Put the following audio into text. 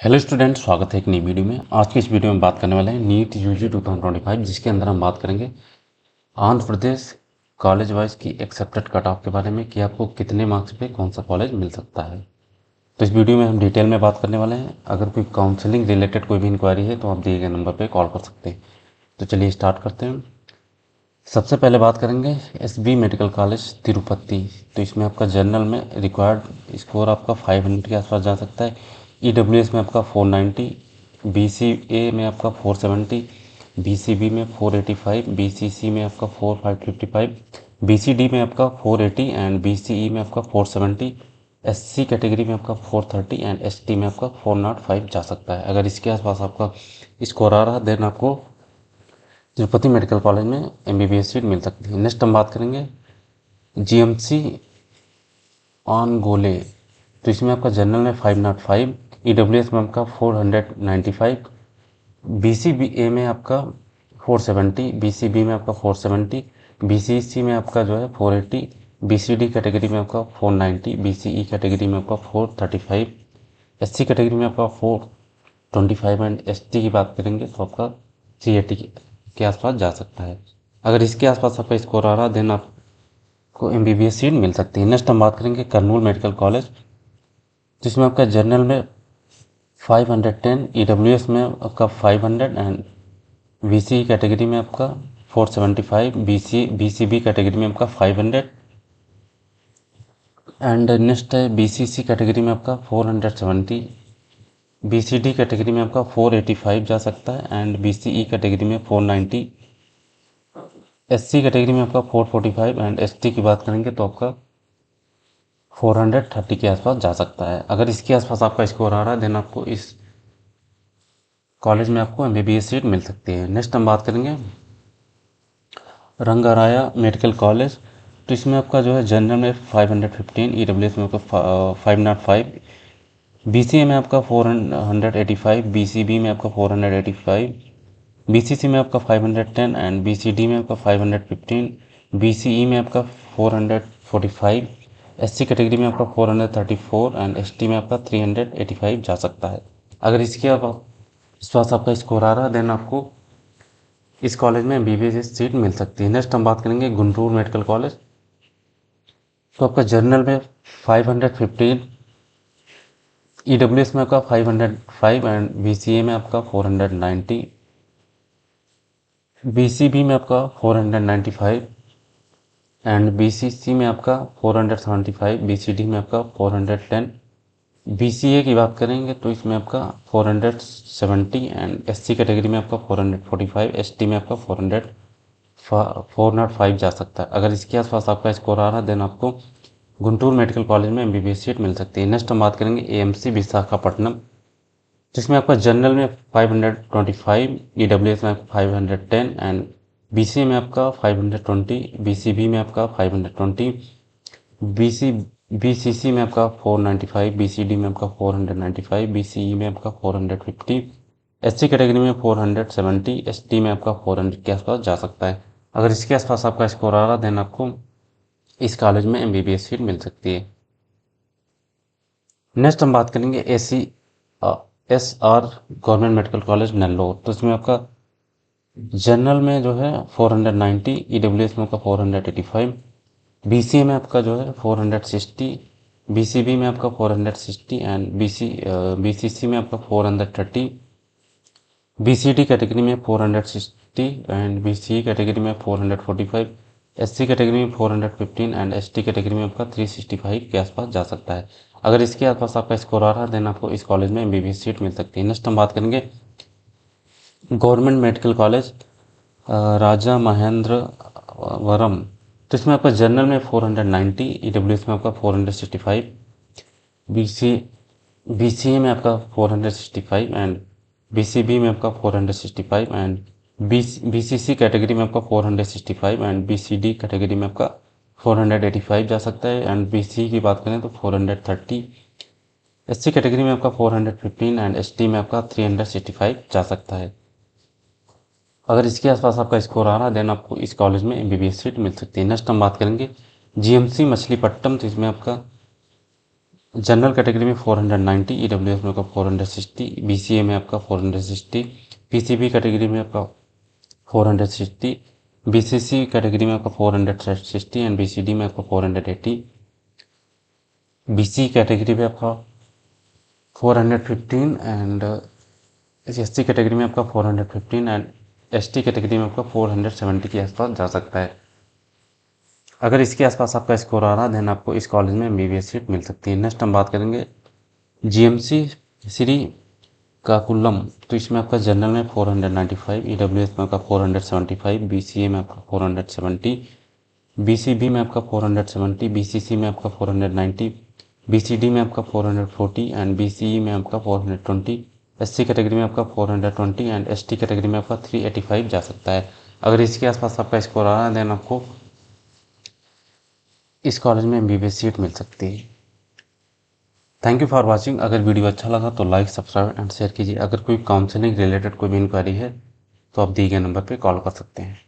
Hello student, स्वागत है एक नई वीडियो में। आज की इस वीडियो में बात करने वाले हैं नीट यूजी 2025, जिसके अंदर हम बात करेंगे आंध्र प्रदेश कॉलेज वाइज की एक्सेप्टेड कट ऑफ के बारे में कि आपको कितने मार्क्स पे कौन सा कॉलेज मिल सकता है। तो इस वीडियो में हम डिटेल में बात करने वाले हैं। अगर कोई काउंसलिंग रिलेटेड कोई भी इंक्वायरी है तो आप दिए गए नंबर पर कॉल कर सकते हैं। तो चलिए स्टार्ट करते हैं। सबसे पहले बात करेंगे एसबी मेडिकल कॉलेज तिरुपति। तो इसमें आपका जनरल में रिक्वायर्ड स्कोर आपका 500 के आसपास जा सकता है। ईडब्ल्यूएस में आपका 490, बीसीए में आपका 470, बीसीबी में 485, बीसीसी में आपका 4555, बीसीडी में आपका 480 एंड बीसीई में आपका 470, एससी कैटेगरी में आपका 430 एंड एसटी में आपका 405 जा सकता है। अगर इसके आसपास आपका स्कोर आ रहा है देन आपको तिरुपति मेडिकल कॉलेज में एमबीबीएस सीट मिल सकती है। नेक्स्ट हम बात करेंगे जीएमसी ऑन गोले। तो इसमें आपका जनरल में 505, ईडब्ल्यूएस में आपका 495, बीसीबीए में आपका 470, बीसीबी में आपका 470, बीसीसी में आपका जो है 480, बीसीडी कैटेगरी में आपका 490, बीसीई कैटेगरी में आपका 435, एससी कैटेगरी में आपका 425 एंड एसटी की बात करेंगे तो आपका 380 के आसपास जा सकता है। अगर इसके आसपास आपका स्कोर आ रहा है देन आपको एमबीबीएस सीट मिल सकती है। नेक्स्ट हम बात करेंगे कर्नूल मेडिकल कॉलेज, जिसमें आपका जनरल में 510, ईडब्ल्यूएस में आपका 500 एंड बीसी कैटेगरी में आपका 475, बीसीबी कैटेगरी में आपका 500 एंड नेक्स्ट है बीसीसी कैटेगरी में आपका 470, बीसीडी कैटेगरी में आपका 485 जा सकता है एंड बीसीई कैटेगरी में 490, एससी कैटेगरी में आपका 445 एंड एसटी की बात करेंगे तो आपका 430 के आसपास जा सकता है। अगर इसके आसपास आपका स्कोर आ रहा है देन आपको इस कॉलेज में आपको एमबीबीएस सीट मिल सकती है। नेक्स्ट हम बात करेंगे रंगाराया मेडिकल कॉलेज। तो इसमें आपका जो है जनरल में 515, ईडब्ल्यूएस में आपका 505, बीसीए में आपका 485, बीसीबी में आपका 485, बीसीसी में आपका 510 एंड बीसीडी में आपका 515, बीसीई में आपका 445, एससी कैटेगरी में आपका 434 एंड एसटी में आपका 385 जा सकता है। अगर इसके आसपास आपका स्कोर आ रहा है देन आपको इस कॉलेज में एमबीबीएस सीट मिल सकती है। नेक्स्ट हम बात करेंगे गुंटूर मेडिकल कॉलेज। तो आपका जनरल में 515, ईडब्ल्यूएस में आपका 505 एंड बीसीए में आपका 490, बीसीबी में आपका 495 एंड बीसीसी में आपका 475, बीसीडी में आपका 410, बीसीए की बात करेंगे तो इसमें आपका 470 एंड एससी कैटेगरी में आपका 445, एसटी में आपका 405 जा सकता है। अगर इसके आसपास आपका स्कोर आ रहा है देन आपको गुंटूर मेडिकल कॉलेज में एमबीबीएस सीट मिल सकती है। नेक्स्ट हम बात करेंगे एएमसी विशाखापट्टनम, जिसमें आपका जनरल में 525, ईडब्ल्यूएस में 510 एंड बीसीए में आपका 520, बीसीबी में आपका 520, बीसीसी में आपका 495, बीसीडी में आपका 495, बीसीई में आपका 450, एससी कैटेगरी में 470, एसटी में आपका 400 के आसपास जा सकता है। अगर इसके आसपास आपका स्कोर आ रहा देन आपको इस कॉलेज में एमबीबीएस सीट मिल सकती है। नेक्स्ट हम बात करेंगे SR government medical college Nellore. तो इसमें आपका जनरल में जो है 490, ईडब्ल्यूएस में आपका 485, बीसीए में आपका जो है 460, बीसीबी में आपका 460 एंड बीसीसी में आपका 430, बीसीडी कैटेगरी में 460 एंड बीसीई कैटेगरी में 445, एससी कैटेगरी में 415 एंड एसटी कैटेगरी में आपका 365 के आसपास जा सकता है। अगर इसके आसपास आपका स्कोर आ रहा है देन आपको इस कॉलेज में एमबीबीएस सीट मिल सकती है। नेक्स्ट हम बात करेंगे गवर्नमेंट मेडिकल कॉलेज राजा महेंद्रवरम। तो इसमें आपका जनरल में 490, ईडब्ल्यूएस में आपका 465, बीसीए में आपका 465 एंड बीसीबी में आपका 465 एंड बीसीसी कैटेगरी में आपका 465 एंड बीसीडी कैटेगरी में आपका 485 जा सकता है एंड बीसी की बात करें तो 430, एससी कैटेगरी में आपका 415 एंड एसटी में आपका 365 जा सकता है। अगर इसके आसपास आपका स्कोर आ रहा है देन आपको इस कॉलेज में एमबीबीएस सीट मिल सकती है। नेक्स्ट हम बात करेंगे जीएमसी मछलीपट्टनम। तो इसमें आपका जनरल कैटेगरी में 490, ईडब्ल्यूएस में आपका 460, बीसीए में आपका 460, पीसीबी कैटेगरी में आपका 460, बीसीसी कैटेगरी में आपका 460 एंड बीसीडी में आपका 480, बीसी कैटेगरी में आपका 415 एंड एससी कैटेगरी में आपका 415 एंड एसटी कैटेगरी में आपका 470 के आसपास जा सकता है। अगर इसके आसपास आपका स्कोर आ रहा है देन आपको इस कॉलेज में एमबीबीएस सीट मिल सकती है। नेक्स्ट हम बात करेंगे जीएमसी श्री काकुलम। तो इसमें आपका जनरल में 495, ईडब्ल्यूएस में आपका 475, बीसीए में आपका 470, बीसीबी में आपका 470, बीसीसी में आपका 490, बीसीडी में आपका 440 एंड बीसीई में आपका 420, एससी कैटेगरी में आपका 420 एंड एसटी कैटेगरी में आपका 385 जा सकता है। अगर इसके आसपास आपका स्कोर आ रहा है देन आपको इस कॉलेज में एमबीबीएस सीट मिल सकती है। Thank you for watching. अगर वीडियो अच्छा लगा तो लाइक, सब्सक्राइब एंड शेयर कीजिए। अगर कोई काउंसलिंग रिलेटेड कोई भी इंक्वायरी है तो आप दिए गए नंबर पर कॉल कर सकते हैं।